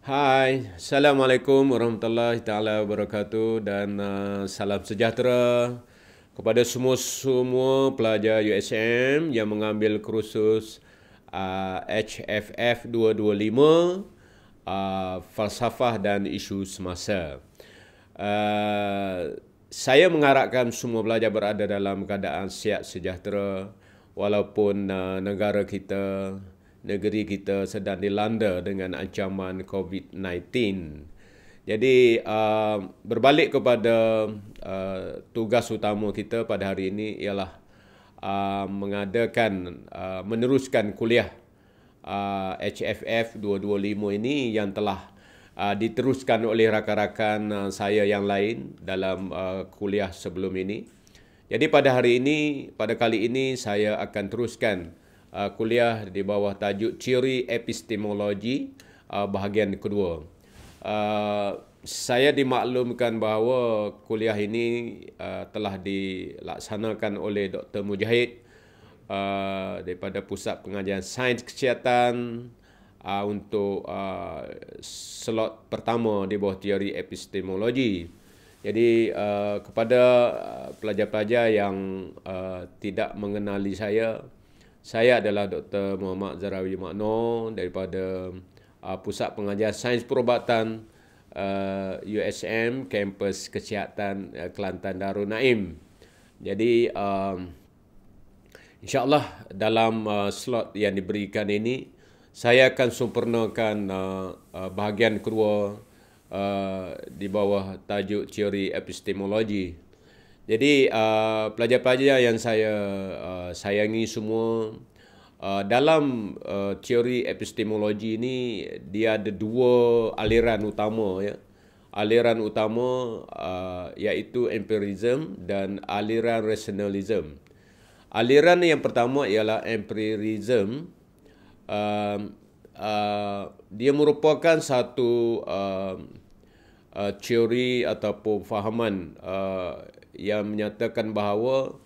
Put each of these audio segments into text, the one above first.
Hai, Assalamualaikum warahmatullahi taala wabarakatuh dan salam sejahtera kepada semua pelajar USM yang mengambil kursus HFF 225 Falsafah dan Isu Semasa. Saya mengharapkan semua pelajar berada dalam keadaan sihat sejahtera walaupun negeri kita sedang dilanda dengan ancaman COVID-19. Jadi berbalik kepada tugas utama kita pada hari ini ialah meneruskan kuliah HFF 225 ini yang telah diteruskan oleh rakan-rakan saya yang lain dalam kuliah sebelum ini. Jadi pada kali ini saya akan teruskan kuliah di bawah tajuk Teori Epistemologi bahagian kedua. Saya dimaklumkan bahawa kuliah ini telah dilaksanakan oleh Dr. Mujahid daripada Pusat Pengajian Sains Kesihatan untuk slot pertama di bawah teori epistemologi. Jadi kepada pelajar-pelajar yang tidak mengenali saya adalah Dr. Muhammad Zarawi Makno daripada Pusat Pengajian Sains Perubatan USM Kampus Kesihatan Kelantan Darul Naim. Jadi InsyaAllah dalam slot yang diberikan ini, saya akan sempurnakan bahagian kedua di bawah tajuk teori epistemologi. Jadi pelajar-pelajar yang saya sayangi semua, dalam teori epistemologi ini dia ada dua aliran utama, ya. Aliran utama iaitu empirism dan aliran rationalism. Aliran yang pertama ialah empirism. Dia merupakan satu teori ataupun fahaman yang menyatakan bahawa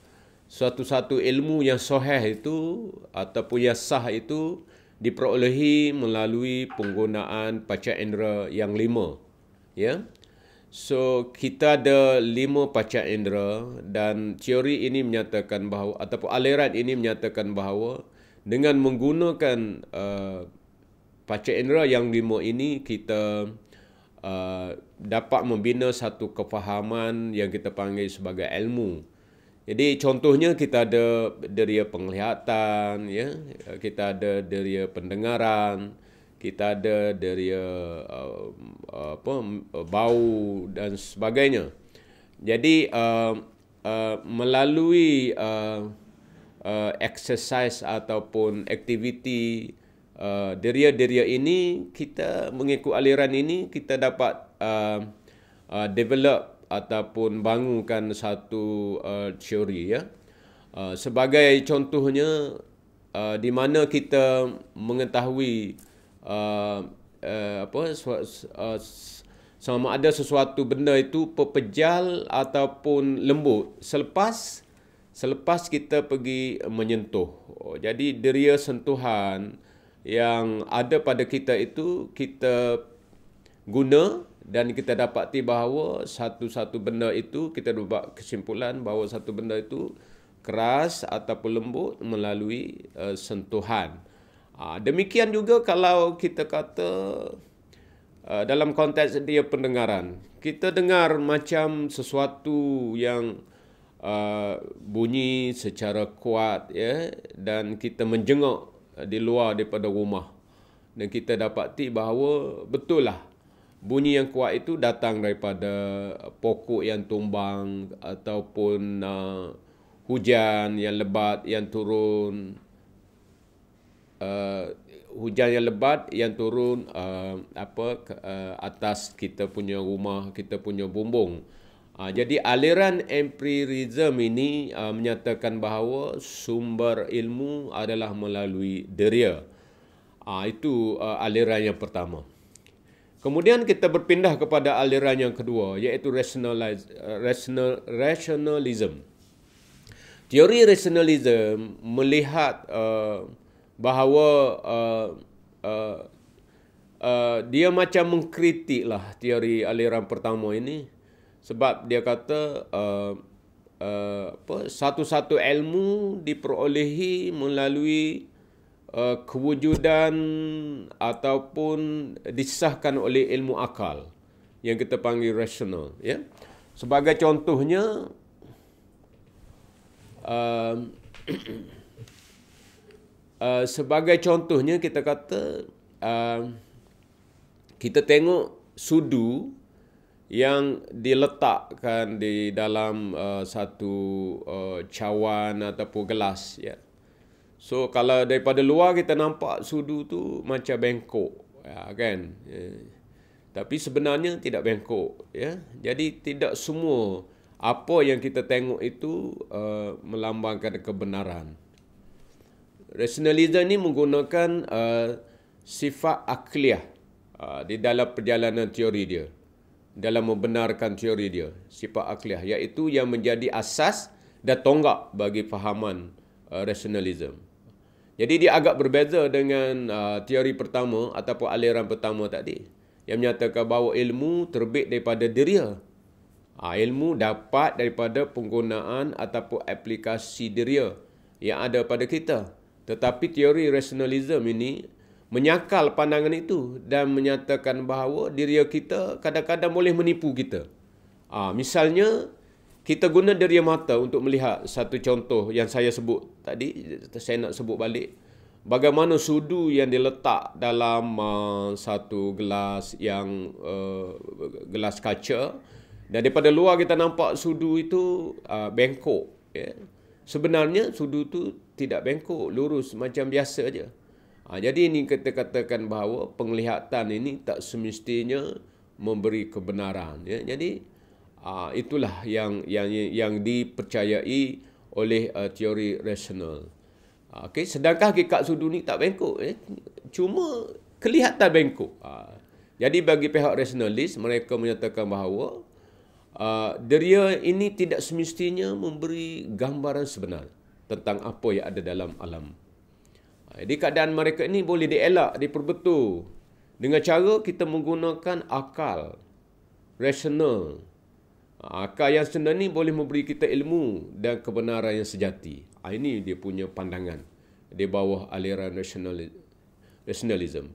satu-satu ilmu yang sahih itu ataupun yang sah itu diperolehi melalui penggunaan panca indera yang 5. Ya. So, kita ada 5 panca indera dan teori ini menyatakan bahawa ataupun aliran ini menyatakan bahawa dengan menggunakan panca indera yang 5 ini kita dapat membina satu kefahaman yang kita panggil sebagai ilmu. Jadi contohnya kita ada deria penglihatan, ya, kita ada deria pendengaran, kita ada deria bau dan sebagainya. Jadi melalui exercise ataupun aktiviti deria-deria ini, kita mengikut aliran ini kita dapat develop ataupun bangunkan satu teori, ya. Sebagai contohnya, di mana kita mengetahui sama ada sesuatu benda itu pepejal ataupun lembut selepas kita pergi menyentuh. Jadi deria sentuhan yang ada pada kita itu kita guna dan kita dapati bahawa satu-satu benda itu kita buat kesimpulan bahawa satu benda itu keras ataupun lembut melalui sentuhan. Demikian juga kalau kita kata dalam konteks dia pendengaran. Kita dengar macam sesuatu yang bunyi secara kuat, ya, dan kita menjenguk di luar daripada rumah. Dan kita dapati bahawa betul lah bunyi yang kuat itu datang daripada pokok yang tumbang ataupun hujan yang lebat yang turun. Atas kita punya rumah, kita punya bumbung. Jadi aliran empirism ini menyatakan bahawa sumber ilmu adalah melalui deria. Itu aliran yang pertama. Kemudian kita berpindah kepada aliran yang kedua, iaitu rationalism. Teori rationalism melihat bahawa dia macam mengkritik lah teori aliran pertama ini, sebab dia kata satu-satu ilmu diperolehi melalui kewujudan ataupun disahkan oleh ilmu akal yang kita panggil rasional, ya. Sebagai contohnya kita kata kita tengok sudu yang diletakkan di dalam satu cawan ataupun gelas, ya. So kalau daripada luar kita nampak sudu tu macam bengkok, ya, kan? Tapi sebenarnya tidak bengkok, ya. Jadi tidak semua apa yang kita tengok itu melambangkan kebenaran. Rasionalisme ini menggunakan sifat akliyah di dalam perjalanan teori dia, dalam membenarkan teori dia, sifat akliyah, iaitu yang menjadi asas dan tonggak bagi fahaman rasionalisme. Jadi dia agak berbeza dengan teori pertama ataupun aliran pertama tadi, yang menyatakan bahawa ilmu terbit daripada diria. Ilmu dapat daripada penggunaan ataupun aplikasi diria yang ada pada kita. Tetapi teori rasionalisme ini menyakal pandangan itu dan menyatakan bahawa diria kita kadang-kadang boleh menipu kita. Misalnya, kita guna deria mata untuk melihat satu contoh yang saya sebut tadi, saya nak sebut balik. Bagaimana sudu yang diletak dalam satu gelas yang gelas kaca, dan daripada luar kita nampak sudu itu bengkok. Ya. Sebenarnya sudu itu tidak bengkok, lurus macam biasa aja. Jadi ini kita katakan bahawa penglihatan ini tak semestinya memberi kebenaran. Ya. Jadi itulah yang dipercayai oleh teori rasional. Sedangkan hakikat sudu ni tak bengkok, cuma kelihatan bengkok. Jadi bagi pihak rasionalis, mereka menyatakan bahawa deria ini tidak semestinya memberi gambaran sebenar tentang apa yang ada dalam alam. Jadi keadaan mereka ini boleh dielak, diperbetul dengan cara kita menggunakan akal rasional. Akal yang sebenar ni boleh memberi kita ilmu dan kebenaran yang sejati. Ini dia punya pandangan di bawah aliran rasionalisme.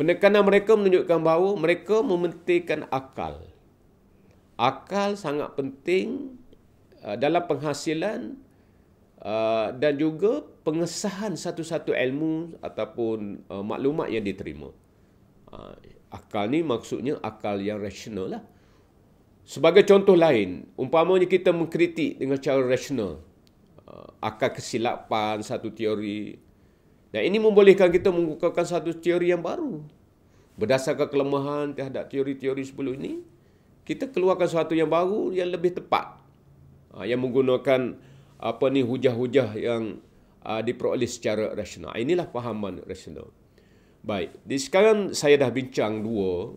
Penekanan mereka menunjukkan bahawa mereka mementingkan akal. Akal sangat penting dalam penghasilan dan juga pengesahan satu-satu ilmu ataupun maklumat yang diterima. Akal ni maksudnya akal yang rasional lah. Sebagai contoh lain, umpamanya kita mengkritik dengan cara rasional akal kesilapan satu teori, dan ini membolehkan kita mengukuhkan satu teori yang baru. Berdasarkan kelemahan terhadap teori-teori sebelum ini, kita keluarkan sesuatu yang baru yang lebih tepat, yang menggunakan hujah-hujah yang diperoleh secara rasional. Inilah fahaman rasional. Baik, sekarang saya dah bincang dua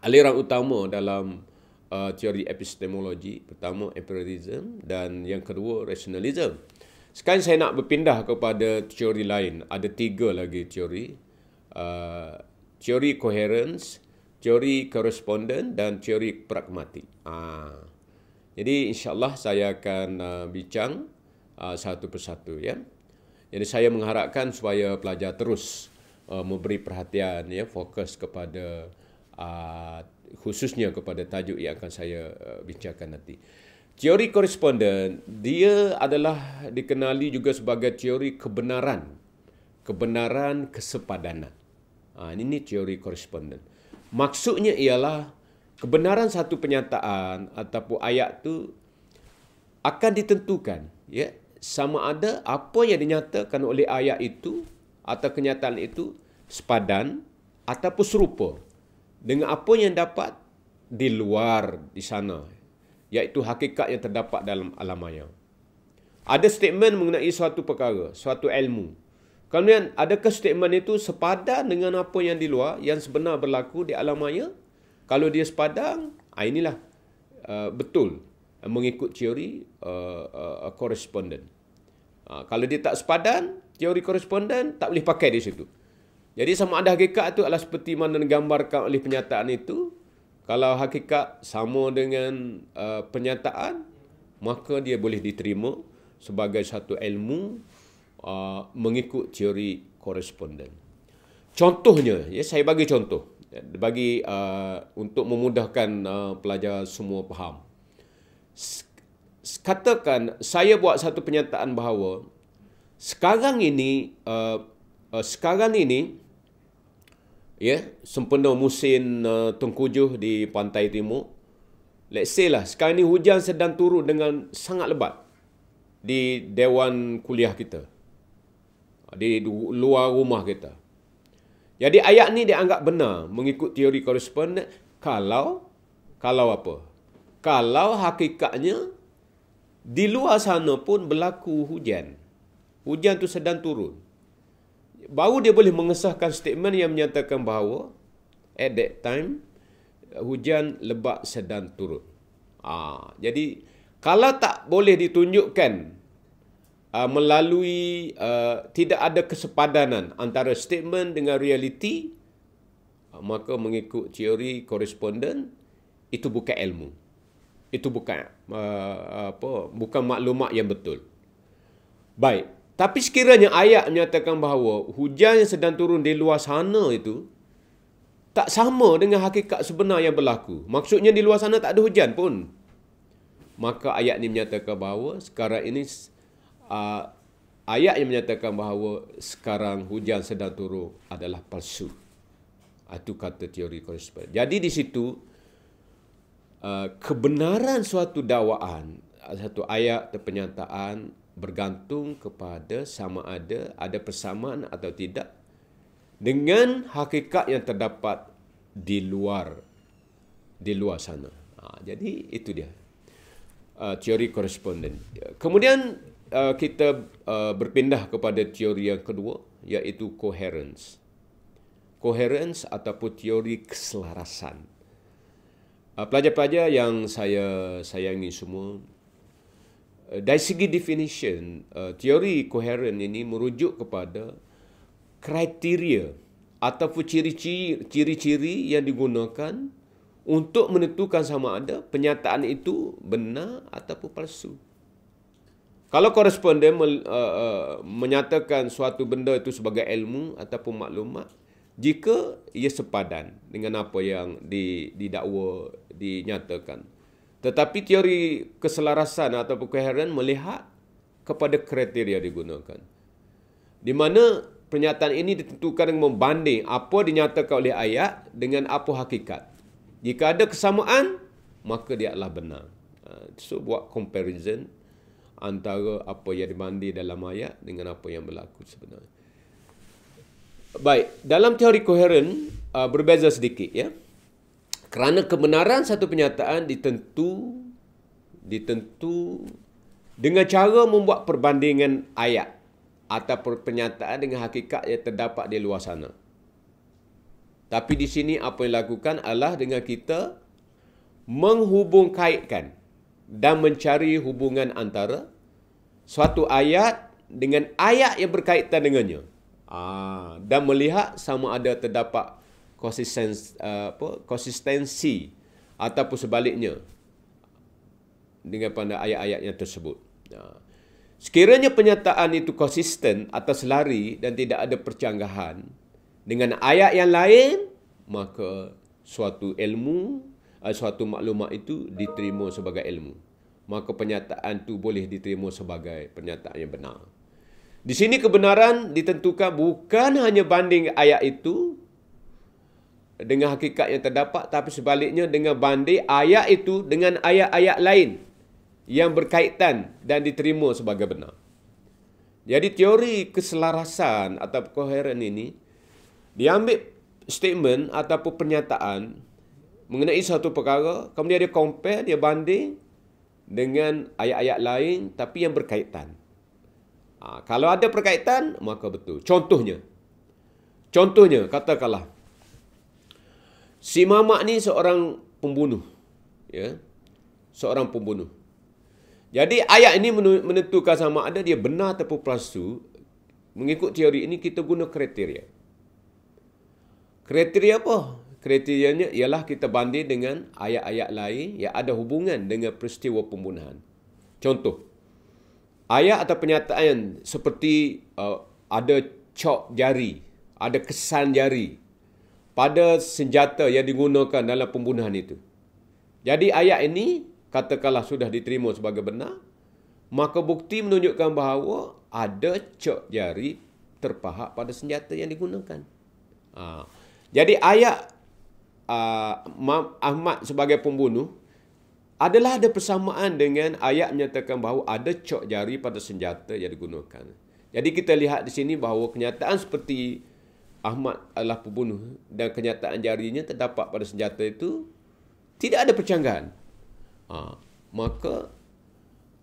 aliran utama dalam teori epistemologi. Pertama, empiricism, dan yang kedua, rationalism. Sekarang saya nak berpindah kepada teori lain. Ada tiga lagi teori. Teori coherence, teori correspondence, dan teori pragmatik. Jadi insyaAllah saya akan bincang satu persatu. Ya. Jadi saya mengharapkan supaya pelajar terus memberi perhatian, ya, fokus kepada khususnya kepada tajuk yang akan saya bincangkan nanti. Teori koresponden, dia adalah dikenali juga sebagai teori kebenaran. Kebenaran kesepadanan. Ini teori koresponden. Maksudnya ialah kebenaran satu penyataan ataupun ayat itu akan ditentukan, ya, sama ada apa yang dinyatakan oleh ayat itu atau kenyataan itu sepadan ataupun serupa dengan apa yang dapat di luar di sana, iaitu hakikat yang terdapat dalam alam maya. Ada statement mengenai suatu perkara, suatu ilmu. Kemudian adakah statement itu sepadan dengan apa yang di luar, yang sebenar berlaku di alam maya? Kalau dia sepadan, inilah betul mengikut teori koresponden. Kalau dia tak sepadan, teori koresponden tak boleh pakai di situ. Jadi sama ada hakikat itu adalah seperti mana digambarkan oleh penyataan itu. Kalau hakikat sama dengan penyataan, maka dia boleh diterima sebagai satu ilmu mengikut teori koresponden. Contohnya, ya, saya bagi contoh bagi untuk memudahkan pelajar semua faham. Katakan saya buat satu penyataan bahawa sekarang ini ya, sempena musim tengkujuh di pantai timur. Let's say lah, sekarang ini hujan sedang turun dengan sangat lebat di dewan kuliah kita, di luar rumah kita. Jadi ayat ni dianggap benar mengikut teori koresponden kalau apa? Kalau hakikatnya di luar sana pun berlaku hujan. Hujan tu sedang turun. Baru dia boleh mengesahkan statement yang menyatakan bahawa at that time hujan lebat sedang turun. Jadi kalau tak boleh ditunjukkan melalui tidak ada kesepadanan antara statement dengan realiti, maka mengikut teori koresponden itu bukan ilmu. Itu bukan bukan maklumat yang betul. Baik. Tapi sekiranya ayat menyatakan bahawa hujan yang sedang turun di luar sana itu tak sama dengan hakikat sebenar yang berlaku. Maksudnya di luar sana tak ada hujan pun. Maka ayat ini menyatakan bahawa sekarang ini ayat yang menyatakan bahawa sekarang hujan sedang turun adalah palsu. Itu kata teori koresponden. Jadi di situ kebenaran suatu dakwaan, satu ayat atau pernyataan bergantung kepada sama ada persamaan atau tidak dengan hakikat yang terdapat di luar sana. Jadi itu dia teori koresponden. Kemudian kita berpindah kepada teori yang kedua, iaitu coherence. Coherence ataupun teori keselarasan. Pelajar-pelajar yang saya sayangi semua, dari segi definition, teori koheren ini merujuk kepada kriteria ataupun ciri-ciri yang digunakan untuk menentukan sama ada pernyataan itu benar ataupun palsu. Kalau koresponden menyatakan suatu benda itu sebagai ilmu ataupun maklumat, jika ia sepadan dengan apa yang didakwa, dinyatakan. Tetapi teori keselarasan atau koheren melihat kepada kriteria digunakan. Di mana pernyataan ini ditentukan dengan membanding apa dinyatakan oleh ayat dengan apa hakikat. Jika ada kesamaan, maka dia adalah benar. So, buat comparison antara apa yang dibanding dalam ayat dengan apa yang berlaku sebenarnya. Baik, dalam teori koheren berbeza sedikit, ya. Kerana kebenaran satu pernyataan ditentu dengan cara membuat perbandingan ayat atau pernyataan dengan hakikat yang terdapat di luar sana. Tapi di sini apa yang dilakukan adalah dengan kita menghubung-kaitkan dan mencari hubungan antara suatu ayat dengan ayat yang berkaitan dengannya. Dan melihat sama ada terdapat konsistensi ataupun sebaliknya dengan pada ayat-ayat yang tersebut. Sekiranya pernyataan itu konsisten atau selari dan tidak ada percanggahan dengan ayat yang lain, maka suatu ilmu, suatu maklumat itu diterima sebagai ilmu. Maka pernyataan itu boleh diterima sebagai pernyataan yang benar. Di sini kebenaran ditentukan bukan hanya banding ayat itu dengan hakikat yang terdapat, tapi sebaliknya dengan banding ayat itu dengan ayat-ayat lain yang berkaitan dan diterima sebagai benar. Jadi teori keselarasan atau koheren ini diambil statement ataupun pernyataan mengenai satu perkara, kemudian dia compare, dia banding dengan ayat-ayat lain tapi yang berkaitan. Kalau ada perkaitan, maka betul. Contohnya katakanlah si Mamak ni seorang pembunuh, ya, seorang pembunuh. Jadi ayat ini menentukan sama ada dia benar ataupun palsu. Mengikut teori ini kita guna kriteria. Kriteria apa? Kriterianya ialah kita banding dengan ayat-ayat lain yang ada hubungan dengan peristiwa pembunuhan. Contoh, ayat atau pernyataan seperti ada cop jari, ada kesan jari pada senjata yang digunakan dalam pembunuhan itu. Jadi ayat ini katakanlah sudah diterima sebagai benar, maka bukti menunjukkan bahawa ada cop jari terpahat pada senjata yang digunakan. Jadi ayat Ahmad sebagai pembunuh adalah ada persamaan dengan ayat menyatakan bahawa ada cop jari pada senjata yang digunakan. Jadi kita lihat di sini bahawa kenyataan seperti Ahmad adalah pembunuh dan kenyataan jarinya terdapat pada senjata itu tidak ada percanggahan. Maka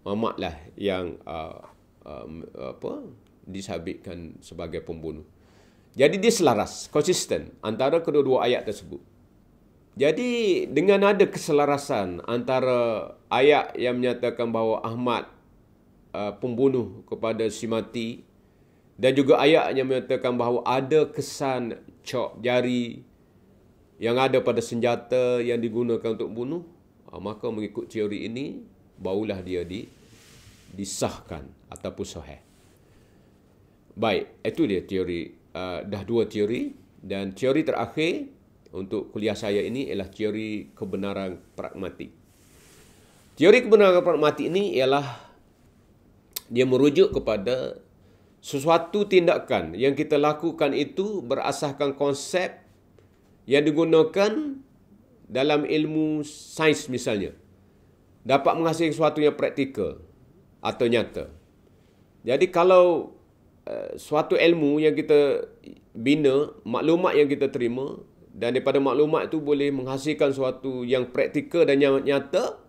Ahmad lah yang disabitkan sebagai pembunuh. Jadi dia selaras, konsisten antara kedua-dua ayat tersebut. Jadi dengan ada keselarasan antara ayat yang menyatakan bahawa Ahmad pembunuh kepada si mati dan juga ayat yang menyatakan bahawa ada kesan cop jari yang ada pada senjata yang digunakan untuk bunuh, maka mengikut teori ini barulah dia disahkan ataupun sahih. Baik, itu dia teori. Dah dua teori, dan teori terakhir untuk kuliah saya ini ialah teori kebenaran pragmatik. Teori kebenaran pragmatik ini ialah dia merujuk kepada sesuatu tindakan yang kita lakukan itu berasaskan konsep yang digunakan dalam ilmu sains misalnya, dapat menghasilkan sesuatu yang praktikal atau nyata. Jadi kalau suatu ilmu yang kita bina, maklumat yang kita terima, dan daripada maklumat itu boleh menghasilkan sesuatu yang praktikal dan yang nyata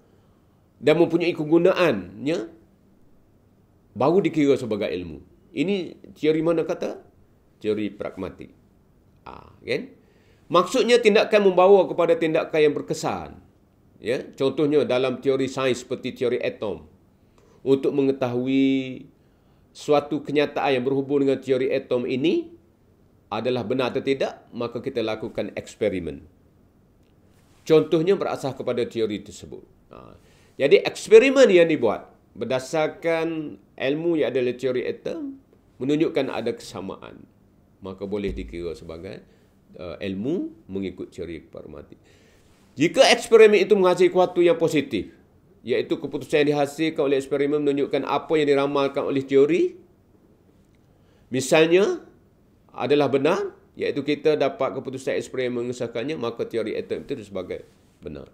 dan mempunyai kegunaannya, baru dikira sebagai ilmu. Ini teori mana kata? Teori pragmatik. Kan? Maksudnya tindakan membawa kepada tindakan yang berkesan. Ya? Contohnya dalam teori sains seperti teori atom. Untuk mengetahui suatu kenyataan yang berhubung dengan teori atom ini adalah benar atau tidak, maka kita lakukan eksperimen. Contohnya berasas kepada teori tersebut. Jadi eksperimen yang dibuat berdasarkan ilmu yang adalah teori atom menunjukkan ada kesamaan, maka boleh dikira sebagai ilmu mengikut teori pragmatik. Jika eksperimen itu menghasilkan sesuatu yang positif, iaitu keputusan yang dihasilkan oleh eksperimen menunjukkan apa yang diramalkan oleh teori, misalnya adalah benar, iaitu kita dapat keputusan eksperimen mengesahkannya, maka teori atom itu sebagai benar.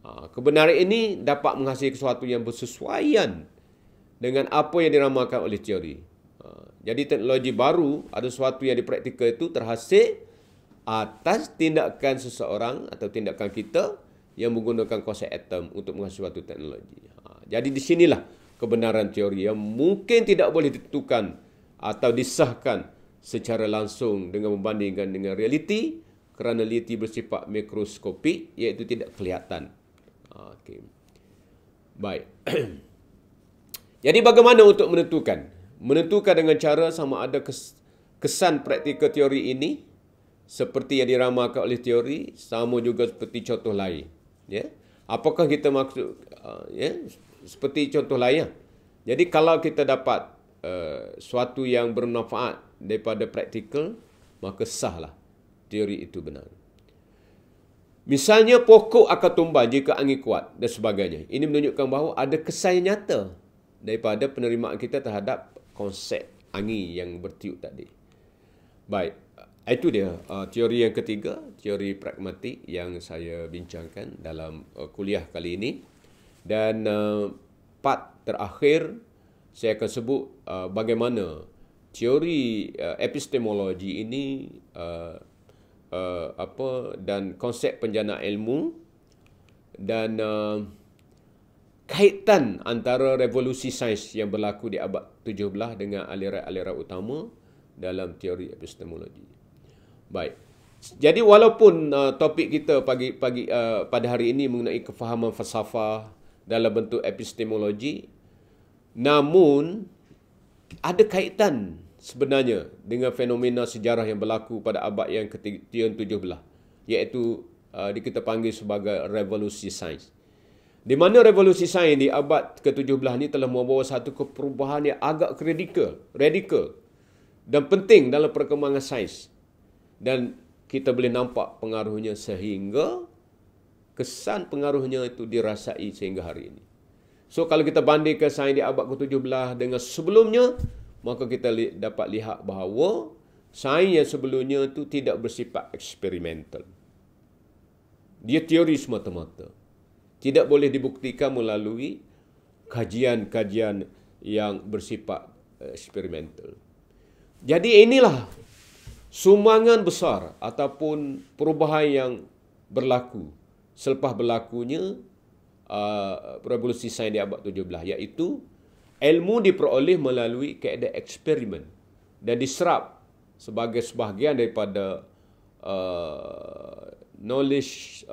Kebenaran ini dapat menghasilkan sesuatu yang bersesuaian dengan apa yang diramalkan oleh teori. Jadi teknologi baru ada sesuatu yang dipraktikal itu terhasil atas tindakan seseorang atau tindakan kita yang menggunakan konsep atom untuk menghasilkan suatu teknologi. Jadi di sinilah kebenaran teori yang mungkin tidak boleh ditentukan atau disahkan secara langsung dengan membandingkan dengan realiti, kerana realiti bersifat mikroskopik, iaitu tidak kelihatan. Okay. Baik. Jadi bagaimana untuk menentukan? Menentukan dengan cara sama ada kesan praktikal teori ini seperti yang diramalkan oleh teori, sama juga seperti contoh lain. Ya? Apakah kita maksud seperti contoh lain? Jadi kalau kita dapat suatu yang bermanfaat daripada praktikal, maka sahlah teori itu benar. Misalnya pokok akan tumbang jika angin kuat dan sebagainya. Ini menunjukkan bahawa ada kesan nyata daripada penerimaan kita terhadap konsep angin yang bertiup tadi. Baik, itu dia teori yang ketiga, teori pragmatik yang saya bincangkan dalam kuliah kali ini. Dan part terakhir saya akan sebut bagaimana teori epistemologi ini dan konsep penjana ilmu dan kaitan antara revolusi sains yang berlaku di abad 17 dengan aliran-aliran utama dalam teori epistemologi. Baik. Jadi walaupun topik kita pada hari ini mengenai kefahaman falsafah dalam bentuk epistemologi, namun ada kaitan sebenarnya dengan fenomena sejarah yang berlaku pada abad yang ke-17, iaitu kita panggil sebagai revolusi sains. Di mana revolusi sains di abad ke-17 ni telah membawa satu perubahan yang agak radikal dan penting dalam perkembangan sains. Dan kita boleh nampak pengaruhnya sehingga kesan pengaruhnya itu dirasai sehingga hari ini. So kalau kita bandingkan sains di abad ke-17 dengan sebelumnya, maka kita dapat lihat bahawa sains yang sebelumnya itu tidak bersifat eksperimental. Dia teori semata-mata. Tidak boleh dibuktikan melalui kajian-kajian yang bersifat eksperimental. Jadi inilah sumbangan besar ataupun perubahan yang berlaku selepas berlakunya revolusi sains di abad 17, iaitu ilmu diperoleh melalui kaedah eksperimen dan diserap sebagai sebahagian daripada knowledge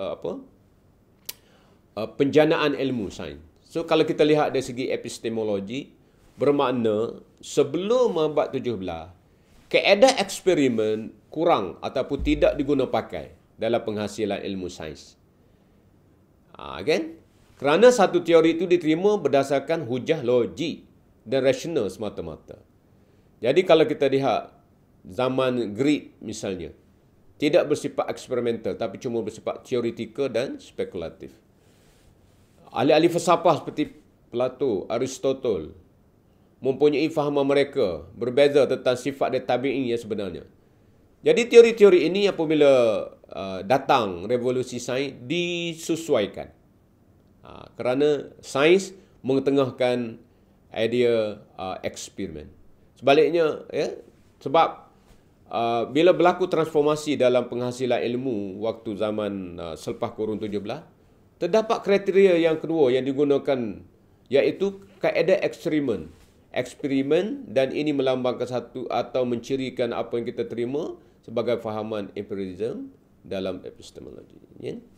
penjanaan ilmu sains. So kalau kita lihat dari segi epistemologi, bermakna sebelum abad 17, kaedah eksperimen kurang ataupun tidak diguna pakai dalam penghasilan ilmu sains. Kan? Kerana satu teori itu diterima berdasarkan hujah logik dan rasional semata-mata. Jadi kalau kita lihat zaman Greek misalnya, tidak bersifat eksperimental tapi cuma bersifat teoretikal dan spekulatif. Ahli-ahli falsafah seperti Plato, Aristotle mempunyai fahaman mereka berbeza tentang sifat dan tabi'in yang sebenarnya. Jadi teori-teori ini apabila datang revolusi sains disesuaikan. Kerana sains mengetengahkan idea eksperimen. Sebaliknya, sebab bila berlaku transformasi dalam penghasilan ilmu waktu zaman selepas Kurun 17, terdapat kriteria yang kedua yang digunakan, iaitu kaedah eksperimen, dan ini melambangkan satu atau mencirikan apa yang kita terima sebagai fahaman empirism dalam epistemologi.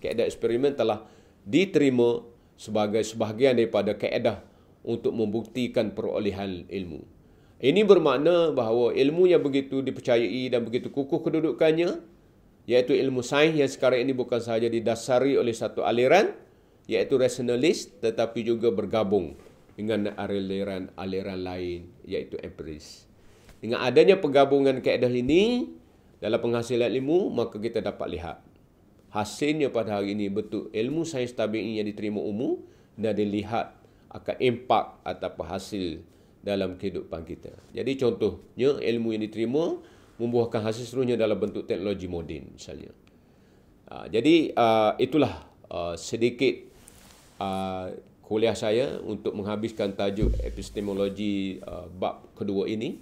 Kaedah eksperimen telah diterima sebagai sebahagian daripada kaedah untuk membuktikan perolehan ilmu. Ini bermakna bahawa ilmu yang begitu dipercayai dan begitu kukuh kedudukannya, iaitu ilmu sains yang sekarang ini bukan sahaja didasari oleh satu aliran, iaitu rasionalis, tetapi juga bergabung dengan aliran lain, iaitu empiris. Dengan adanya penggabungan kaedah ini dalam penghasilan ilmu, maka kita dapat lihat hasilnya pada hari ini betul ilmu sains tabi'i yang diterima umum dan dilihat akan impak atau hasil dalam kehidupan kita. Jadi contohnya ilmu yang diterima membuahkan hasil seterusnya dalam bentuk teknologi moden misalnya. Jadi itulah sedikit kuliah saya untuk menghabiskan tajuk epistemologi bab kedua ini,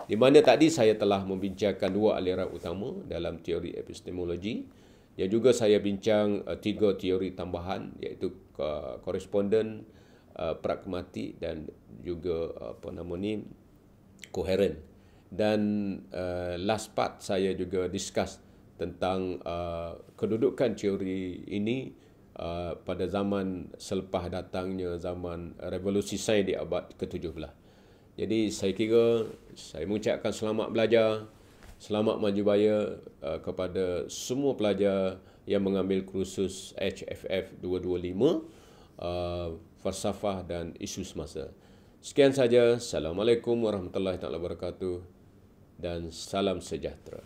di mana tadi saya telah membincangkan dua aliran utama dalam teori epistemologi, dan juga saya bincang tiga teori tambahan, iaitu koresponden, pragmatik dan juga koheren. Dan last part saya juga discuss tentang kedudukan teori ini pada zaman selepas datangnya zaman revolusi sains di abad ke-17. Jadi saya kira saya mengucapkan selamat belajar, selamat maju baya kepada semua pelajar yang mengambil kursus HFF 225, falsafah dan isu semasa. Sekian saja. Assalamualaikum warahmatullahi wabarakatuh dan salam sejahtera.